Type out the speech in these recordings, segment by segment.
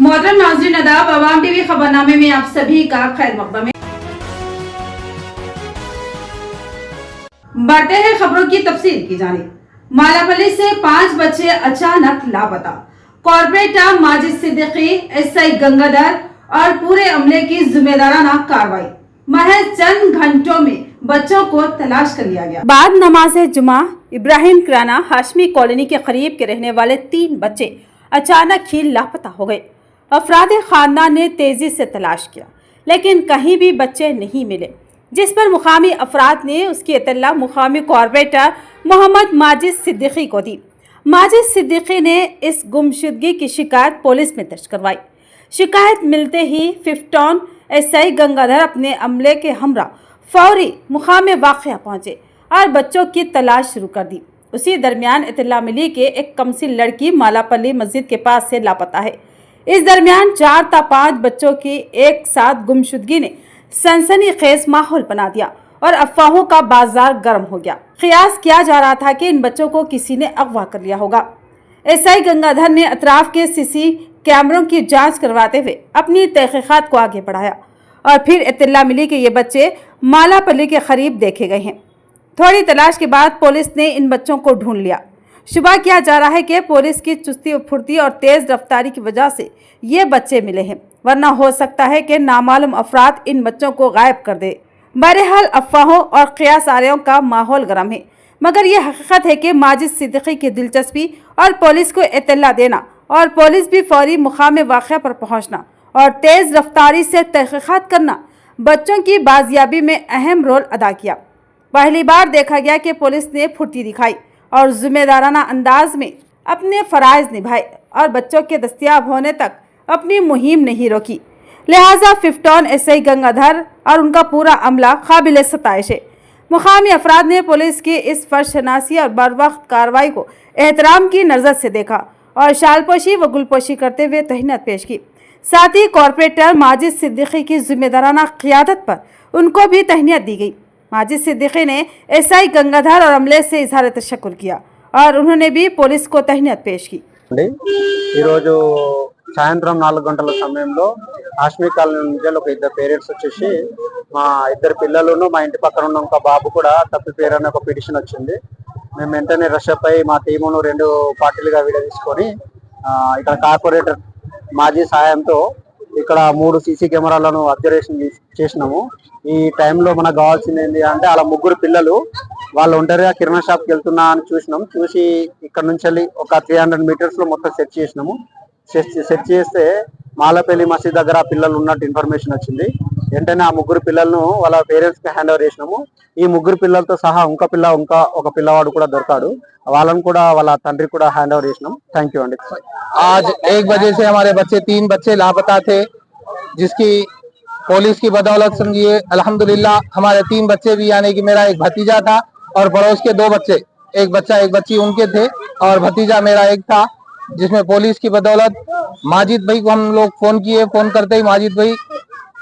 मोहतरम नाज़रीन अदाब अवाम टीवी खबरनामे में आप सभी का खैर मकदम है। बढ़ते हैं खबरों की तफसील की जानिब। मालापल्ली से 5 बच्चे अचानक लापता। कॉर्पोरेटर माजिद सिद्दीकी, एसआई गंगाधर और पूरे अमले की जिम्मेदाराना कार्रवाई। महज चंद घंटों में बच्चों को तलाश कर लिया गया। बाद नमाज जुमा इब्राहिम किराना हाशमी कॉलोनी के करीब के रहने वाले 3 बच्चे अचानक ही लापता हो गए। अफराद खानदान ने तेजी से तलाश किया, लेकिन कहीं भी बच्चे नहीं मिले, जिस पर मुकामी अफराद ने उसकी इत्तला मुकामी कॉर्पोरेटर मोहम्मद माजिद सिद्दीकी को दी। माजिद सिद्दीकी ने इस गुमशुदगी की शिकायत पुलिस में दर्ज करवाई। शिकायत मिलते ही 5 टाउन एसआई गंगाधर अपने अमले के हमरा फौरी मुकाम वाक़या पहुंचे और बच्चों की तलाश शुरू कर दी। उसी दरमियान इत्तला मिली कि एक कमसिन लड़की मालापल्ली मस्जिद के पास से लापता है। इस दरमियान 4 था 5 बच्चों की एक साथ गुमशुदगी ने सनसनीखेज माहौल बना दिया और अफवाहों का बाजार गर्म हो गया। क़ियास किया जा रहा था कि इन बच्चों को किसी ने अगवा कर लिया होगा। एसआई गंगाधर ने अतराफ के सीसी कैमरों की जांच करवाते हुए अपनी तहकीकात को आगे बढ़ाया और फिर इत्तला मिली कि ये बच्चे मालापल्ली के करीब देखे गए हैं। थोड़ी तलाश के बाद पुलिस ने इन बच्चों को ढूंढ लिया। शुबा किया जा रहा है कि पुलिस की चुस्ती फुर्ती और तेज रफ्तारी की वजह से ये बच्चे मिले हैं, वरना हो सकता है कि नामालूम अफराद इन बच्चों को गायब कर दे। बहरहाल अफवाहों और क़ियासारियों का माहौल गर्म है, मगर ये हकीकत है कि माजिद सिद्दीकी की दिलचस्पी और पुलिस को इत्तला देना और पुलिस भी फौरी मुकाम वाक़या पर पहुँचना और तेज़ रफ्तारी से तहक़ीक़ात करना बच्चों की बाजियाबी में अहम रोल अदा किया। पहली बार देखा गया कि पुलिस ने फुर्ती दिखाई और जिम्मेदाराना अंदाज में अपने फ़राइज़ निभाए और बच्चों के दस्तयाब होने तक अपनी मुहिम नहीं रोकी। लिहाजा 5 टाउन एसआई गंगाधर और उनका पूरा अमला काबिल सताइश है। मुकामी अफराद ने पुलिस की इस फर्शनासी और बरवक्त कार्रवाई को एहतराम की नज़र से देखा और शालपोशी व गुलपोशी करते हुए तहनीत पेश की। साथ ही कॉर्पोरेटर माजिद सिद्दीकी की जिम्मेदाराना क़ियादत पर उनको भी तहनीत दी गई। माजिद सिद्दीकी ने एसआई गंगाधर और अमले से इजहार तशक्कुर किया और उन्होंने भी पुलिस को तहनीत पेश की। సాయంత్రం 4 గంటల సమయంలో హాష్మీ కాలనీ నుంచి ఒక 2 పేరెంట్స్ వచ్చేసి మా 2 పిల్లలను మా ఇంటి పక్కన ఉన్న ఒక బాబు కూడా తప్పిపోయారని ఒక పిటిషన్ వచ్చింది. మేము వెంటనే రష్ అప్ అయి మా టీమును 2 పార్టీలుగా విడదీసుకొని ఇక్కడ కార్పొరేటర్ మాజీ సాయంతో ఇక్కడ 3 సీసీ కెమెరాలను అబ్జర్వేషన్ చేసినాము. ఈ టైంలో మనకు కావాల్సింది ఏంటి అంటే అలా 3 పిల్లలు వాళ్ళు ఒంటరిగా కిరాణా షాప్కి వెళ్తున్నా అని చూసినాం. చూసి ఇక్కడ నుంచి వెళ్ళి ఒక 300 మీటర్స్ లో మొత్తం సెర్చ్ చేసినాము. సెర్చ్ చేస్తే మాలపల్లి మసీద్ దగ్గర పిల్లలు ఉన్నట్టు ఇన్ఫర్మేషన్ వచ్చింది. వెంటనే ఆ 3 పిల్లలను వాళ్ళ పేరెంట్స్ కి హ్యాండ్ ఓవర్ చేసినాము. ఈ 3 పిల్లలతో సహా ఇంకా ఒక పిల్లవాడు కూడా దొరికాడు. వాళ్ళని కూడా వాళ్ళ తండ్రి కూడా హ్యాండ్ ఓవర్ చేసినాం. థ్యాంక్ యూ అండి. आज 1 बजे से हमारे 3 बच्चे लापता थे, जिसकी पुलिस की बदौलत समझिए अल्हम्दुलिल्लाह हमारे 3 बच्चे भी, यानी कि मेरा एक भतीजा था और पड़ोस के 2 बच्चे, एक बच्चा एक बच्ची उनके थे और भतीजा मेरा एक था, जिसमें पुलिस की बदौलत माजिद भाई को हम लोग फोन किए। फोन करते ही माजिद भाई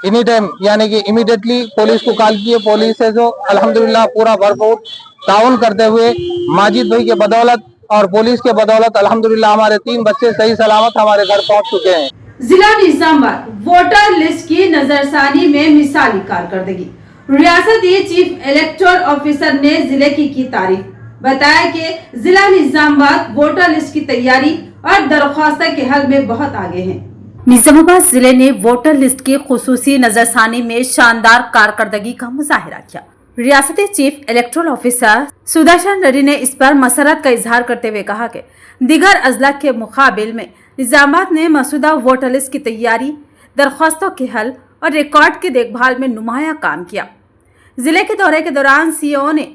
एनी टाइम यानी कि इमीडिएटली पुलिस को कॉल किए। पुलिस से जो अल्हम्दुलिल्लाह पूरा भरपूर ताउन करते हुए माजिद भाई के बदौलत और पुलिस के बदौलत अल्हम्दुलिल्लाह हमारे 3 बच्चे सही सलामत हमारे घर पहुंच चुके हैं। जिला निजामाबाद वोटर लिस्ट की नजरसानी में मिसाली कारकर्दगी। रियासती चीफ इलेक्टोरल ऑफिसर ने जिले की तारीफ। बताया कि जिला निजामाबाद वोटर लिस्ट की तैयारी और दरख्वास्त के हल में बहुत आगे है। निजामाबाद जिले ने वोटर लिस्ट की खुसूसी नजरसानी में शानदार कारकर्दगी का मुजाहिरा किया। रियासती chief electoral officer Sudarshan Reddy ने इस पर मसरत का इजहार करते हुए कहा कि दीगर अजला के मुकाबिल में निजामाबाद ने मसूदा वोटर लिस्ट की तैयारी, दरख्वास्तों के हल और रिकॉर्ड की देखभाल में नुमाया काम किया। जिले के दौरे के दौरान सीओ ने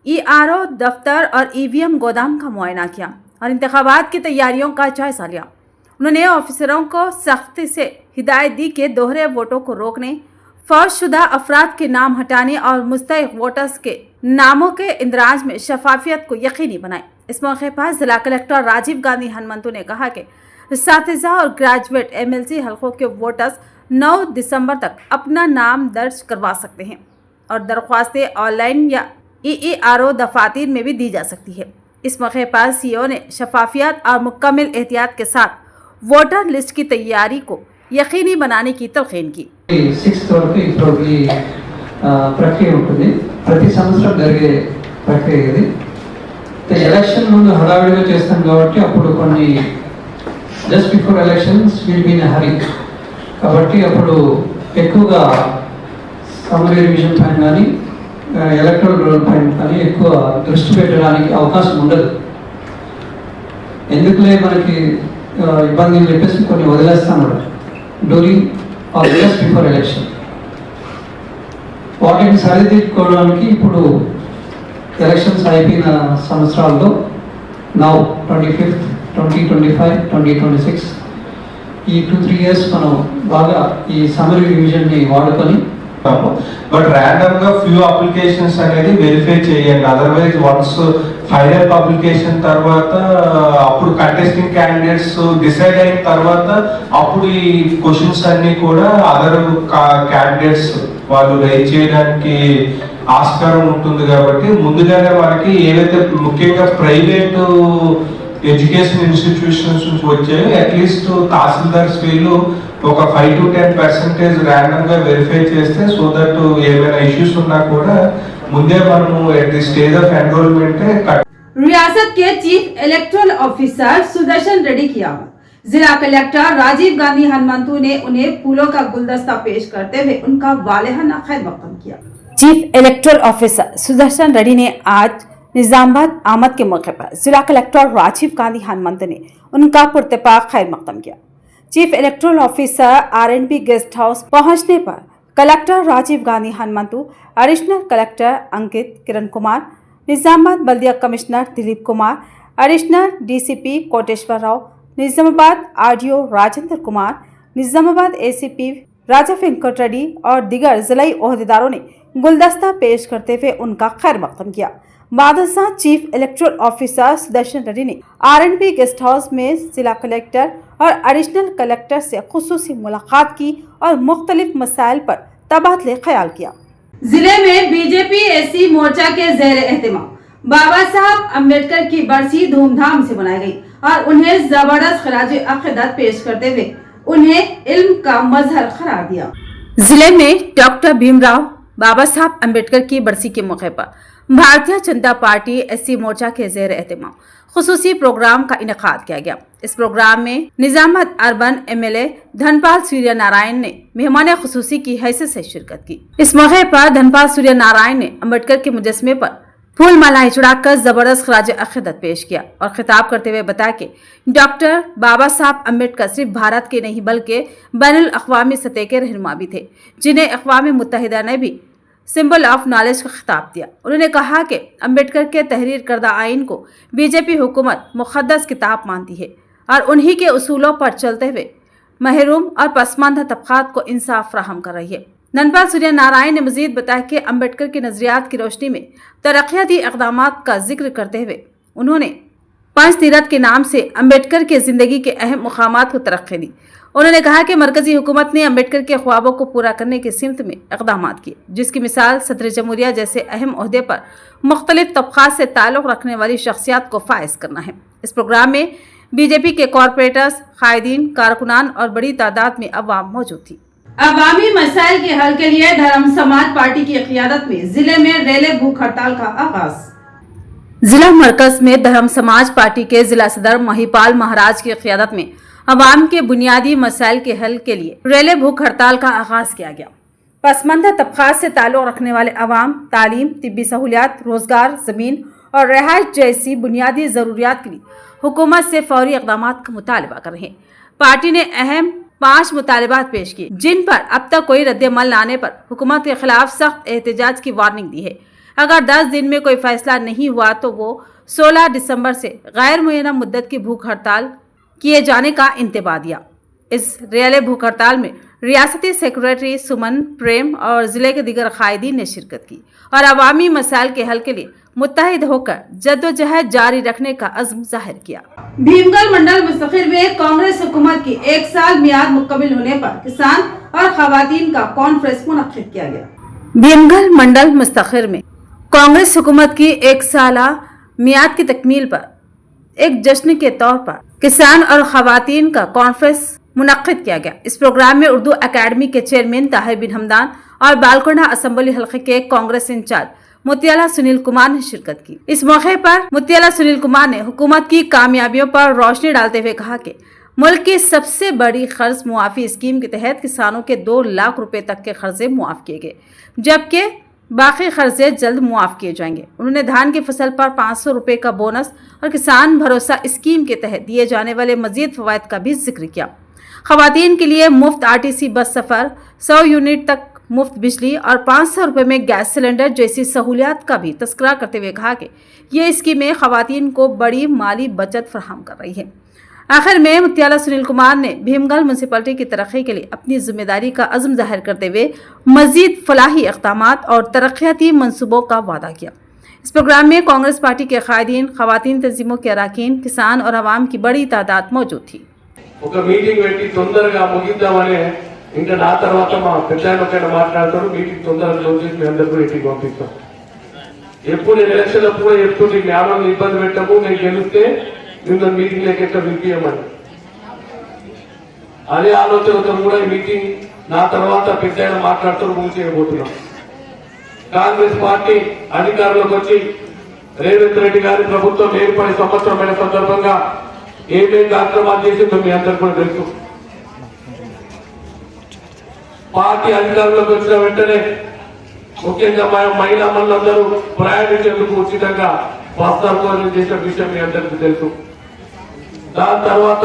ERO दफ्तर और EVM गोदाम का मुआयना किया और इंतखाबात की तैयारियों का जायजा लिया। उन्होंने ऑफिसरों को सख्ती से हिदायत दी कि दोहरे वोटों को रोकने, फौजशुदा अफराद के नाम हटाने और मुस्तहिक वोटर्स के नामों के इंदराज में शफाफियत को यकीनी बनाए। इस मौके पर जिला कलेक्टर राजीव गांधी हनुमंतु ने कहा कि सातिजा और ग्रेजुएट MLC हल्कों के वोटर्स 9 दिसंबर तक अपना नाम दर्ज करवा सकते हैं और दरख्वास्तें ऑनलाइन या ERO दफातर में भी दी जा सकती है। इस मौके पर सीओ ने शफाफियत और मुकम्मल एहतियात के साथ वोटर लिस्ट की तैयारी को यकीनी बनाने की तलकीन की। 6th వరకు ఇప్పుడు ఈ ప్రక్రియ ఉంటుంది. ప్రతి సంవత్సరం జరిగే ప్రక్రియ ఇది. ఎలక్షన్ ముందు హడావిడిగా చేస్తాం కాబట్టి అప్పుడు కొన్ని just before elections will be in a hurry, కాబట్టి అప్పుడు ఎక్కువగా సమ్మరీ రివిజన్ పైన కానీ ఎలక్ట్రల్ రోల్ పైన కానీ ఎక్కువ దృష్టి పెట్టడానికి అవకాశం ఉండదు. ఎందుకులే మనకి ఇబ్బంది అని చెప్పేసి కొన్ని వదిలేస్తాం కూడా during or just before election. వాటిని సరిదిద్దుకోవడానికి ఇప్పుడు ఎలక్షన్స్ అయిపోయిన సంవత్సరాల్లో నౌ 25th, 2025, 2026 ఈ 2-3 years మనం బాగా ఈ సమ్మరీ రివిజన్ని వాడుకొని బట్ ర్యాండమ్ గా ఫ్యూ అప్లికేషన్స్ అనేది వెరిఫై చేయండి. అదర్వైజ్ వన్స్ ఫైనల్ పబ్లికేషన్ తర్వాత అప్పుడు కంటెస్టింగ్ క్యాండిడేట్స్ డిసైడ్ అయిన తర్వాత అప్పుడు ఈ క్వశ్చన్స్ అన్ని కూడా అదర్ క్యాండిడేట్స్ వాళ్ళు రైజ్ చేయడానికి ఆస్కారం ఉంటుంది. కాబట్టి ముందుగానే మనకి ఏవైతే ముఖ్యంగా ప్రైవేట్ ఎడ్యుకేషన్ ఇన్స్టిట్యూషన్స్ నుంచి వచ్చాయో అట్లీస్ట్ తహసీల్దార్స్ వీళ్ళు ఒక 5 to 10% ర్యాండమ్ గా వెరిఫై చేస్తే సో దట్ ఏమైనా ఇష్యూస్ ఉన్నా కూడా ముందే మనము at the stage of enrolment रियासत के chief electoral officer Sudarshan Reddy की आमद। जिला कलेक्टर राजीव गांधी हनुमंतु ने उन्हें फूलों का गुलदस्ता पेश करते हुए उनका वालेहाना खैर मकदम किया। Chief electoral officer Sudarshan Reddy ने आज निजामाबाद आमद के मौके पर जिला कलेक्टर राजीव गांधी हनुमंतु ने उनका पुरतपाक खैर मकदम किया। Chief electoral officer R&B guest house पहुंचने पर collector Rajiv Gandhi Hanumanthu, additional collector Ankit Kiran Kumar, Nizamabad बल्दिया commissioner Dilip Kumar, additional DCP Koteswara Rao, Nizamabad RDO Rajendra Kumar, Nizamabad ACP Raja Venkat Reddy और दीगर जिलाई ओहदेदारों ने गुलदस्ता पेश करते हुए उनका खैर मकदम किया। बादशाह chief electoral officer Sudarshan Reddy ने R&B गेस्ट हाउस में जिला कलेक्टर और एडिशनल कलेक्टर से खुसूसी मुलाकात की और मुख्तलिफ मसाइल पर तबादले ख्याल किया। जिले में बीजेपी एससी मोर्चा के ज़ेर एहतमाम बाबा साहब अम्बेडकर की बरसी धूमधाम से मनाई गई और उन्हें जबरदस्त खराज अकीदत पेश करते हुए उन्हें इल्म का मजहर करार दिया। जिले में डॉक्टर भीमराव बाबा साहब अम्बेडकर की बरसी के मौके पर भारतीय जनता पार्टी एससी मोर्चा के ज़ेर एहतमाम खुसूसी प्रोग्राम का इनेकाद किया गया। इस प्रोग्राम में निजामाबाद अर्बन MLA धनपाल सूर्य नारायण ने मेहमान खुसूसी की हैसियत से शिरकत की। इस मौके पर धनपाल सूर्य नारायण ने अम्बेडकर के मुजस्मे पर फूल मालाएं चढ़ाकर जबरदस्त खराज अकीदत पेश किया और खिताब करते हुए बताया कि डॉक्टर बाबा साहब अम्बेडकर सिर्फ भारत के नहीं बल्कि बैनुल अक़वामी सतह के रहनुमा भी थे, जिन्हें अक़वाम मुत्तहिदा ने भी सिंबल ऑफ नॉलेज का खिताब दिया। उन्होंने कहा कि अम्बेडकर के तहरीर करदा आइन को बीजेपी हुकूमत मुक़द्दस किताब मानती है और उन्हीं के उसूलों पर चलते हुए महरूम और पसमानदा तबक़ात को इंसाफ फराहम कर रही है। धनपाल सूर्य नारायण ने मजीद बताया कि अम्बेडकर के नज़रियात की रोशनी में तरक्याती इक़दामात का जिक्र करते हुए उन्होंने 5 तीरथ के नाम से अम्बेडकर की ज़िंदगी के अहम मुक़ामात को तरक्की दी। उन्होंने कहा कि मरकजी हुकूमत ने अम्बेडकर के ख्वाबों को पूरा करने की सिमत में इक़दामात किए, जिसकी मिसाल सदर जमहूरिया जैसे अहम ओहदे पर मुख्तलिफ तबक़ात से ताल्लुक़ रखने वाली शख्सियात को फाइज करना है। इस प्रोग्राम में बीजेपी के कॉरपोरेटर्स, कायदीन, कारकुनान और बड़ी तादाद में अवाम मौजूद थी। अवामी मसाइल के हल के लिए धर्म समाज पार्टी की क़ियादत में जिले में रेले भूख हड़ताल का आगाज। जिला मरकज में धर्म समाज पार्टी के जिला सदर महिपाल महाराज की क़ियादत में अवाम के बुनियादी मसाइल के हल के लिए रेले भूख हड़ताल का आगाज किया गया। पसमानदा तबक़ात से ताल्लुक़ रखने वाले अवाम तालीम, तिब्बी सहूलियात, रोजगार, ज़मीन और रिहाइश जैसी बुनियादी ज़रूरियात के लिए हुकूमत से फौरी इक़दामात का मुतालबा कर रहे हैं। पार्टी ने अहम 5 मुतालबात पेश किए, जिन पर अब तक कोई रद्द-ए-अमल न आने पर हुकूमत के खिलाफ सख्त एहतजाज की वार्निंग दी है। अगर 10 दिन में कोई फैसला नहीं हुआ तो वो 16 दिसंबर से गैर मुअय्यना मुद्दत की भूख हड़ताल किए जाने का इंतबाह दिया। इस रेले भूख हड़ताल में रियासती सेक्रेटरी सुमन प्रेम और जिले के दीगर कायदीन ने शिरकत की और अवामी मसाइल के हल के लिए मुत्तहिद होकर जद्दोजहद जारी रखने का अज़्म जाहिर किया। भीमगल मंडल मुस्तखिर में कांग्रेस हुकूमत की 1 साल मियाद मुकम्मिल होने पर किसान और खवातीन का कॉन्फ्रेंस मुनक्किद किया गया। भीमगल मंडल मुस्तखिर में कांग्रेस हुकूमत की 1 साला मियाद की तकमील पर एक जश्न के तौर पर किसान और खवातीन का कॉन्फ्रेंस मुनक्किद किया गया। इस प्रोग्राम में उर्दू अकेडमी के चेयरमैन ताहिर बिन हमदान और बालकोंडा असेंबली हल्के के कांग्रेस इंचार्ज मुतियाला सुनील कुमार ने शिरकत की। इस मौके पर मुतियाला सुनील कुमार ने हुकूमत की कामयाबियों पर रोशनी डालते हुए कहा कि मुल्क की सबसे बड़ी कर्ज मुआफी स्कीम के तहत किसानों के 2 लाख रुपए तक के कर्जे मुआफ किए गए, जबकि बाकी कर्जे जल्द मुआफ किए जाएंगे। उन्होंने धान की फसल पर 500 रुपए का बोनस और किसान भरोसा स्कीम के तहत दिए जाने वाले मजीद फवायद का भी जिक्र किया। खवातीन के लिए मुफ्त आरटीसी बस सफर, 100 यूनिट तक मुफ्त बिजली और 500 रुपए में गैस सिलेंडर जैसी सहूलियात का भी तस्करा करते हुए कहा कि ये स्कीमें खवातीन को बड़ी माली बचत फराहम कर रही है। आखिर में मुतियाला सुनील कुमार ने भीमगल म्यूनसिपलिटी की तरक्की के लिए अपनी जिम्मेदारी का अज़्म जाहिर करते हुए मजीद फलाही इक़दामात और तरक्याती मंसूबों का वादा किया। इस प्रोग्राम में कांग्रेस पार्टी के कायदीन, खवातीन तंजीमों के अरकान, किसान और आवाम की बड़ी तादाद मौजूद थी। ఒక మీటింగ్ పెట్టి తొందరగా ముగిద్దామని ఇంకా నా తర్వాత మా పెద్దాయన మాట్లాడతాడు, మీటింగ్ తొందరగా క్లోజ్ చేసి మీ అందరూ కూడా ఇంటికి పంపిస్తాం. ఎప్పుడు నేను ఎలక్షన్ అప్పుడు చెప్తుంటే జ్ఞానం ఇబ్బంది పెట్టము, నేను గెలిస్తే నిన్న మీటింగ్ లేక ఎక్కడ వినిపించమని అదే ఆలోచనతో కూడా ఈ మీటింగ్ నా తర్వాత పెద్దాయన మాట్లాడుతూ ముగిసేయబోతున్నాం. కాంగ్రెస్ పార్టీ అధికారంలోకి వచ్చి రేవంత్ రెడ్డి గారి ప్రభుత్వం ఏర్పడి సంవత్సరమైన సందర్భంగా ఏమేమి కార్యక్రమాలు చేసిందో మీ అందరు కూడా తెలుసు. పార్టీ అధికారంలోకి వచ్చిన వెంటనే ముఖ్యంగా మహిళా మనులందరూ ప్రయాణించేందుకు ఉచితంగా బస్ సౌకర్యం చేసిన విషయం మీ అందరికీ తెలుసు. దాని తర్వాత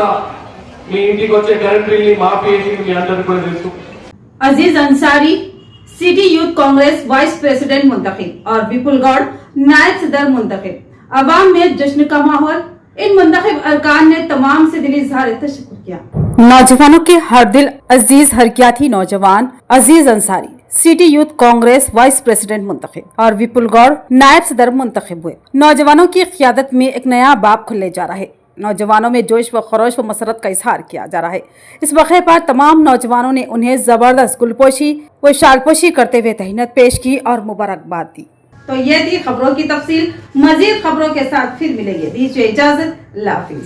మీ ఇంటికి వచ్చే కరెంట్ బిల్ని మాఫీ చేసింది మీ అందరికీ కూడా తెలుసు. Aziz Ansari city youth Congress vice president मुंतखब और विपुल गौड़ नायब सदर मुंतखब। अवाम में जश्न का माहौल। इन मुंतखब अरकान ने तमाम से दिली इज़हार तशक्कुर किया। नौजवानों के हर दिल अजीज हरकियाती नौजवान Aziz Ansari city youth Congress vice president मुंतखब और विपुल गौड़ नायब सदर मुंतखब हुए। नौजवानों की क़ियादत में एक नया बाब खुलने जा रहा है। नौजवानों में जोश व खरोश व मसरत का इजहार किया जा रहा है। इस मौके पर तमाम नौजवानों ने उन्हें जबरदस्त गुलपोशी व शालपोशी करते हुए तहनीत पेश की और मुबारकबाद दी। तो ये थी खबरों की तफसील। मजीद खबरों के साथ फिर मिलेंगे। दीजिए इजाजत। अल्लाह हाफिज।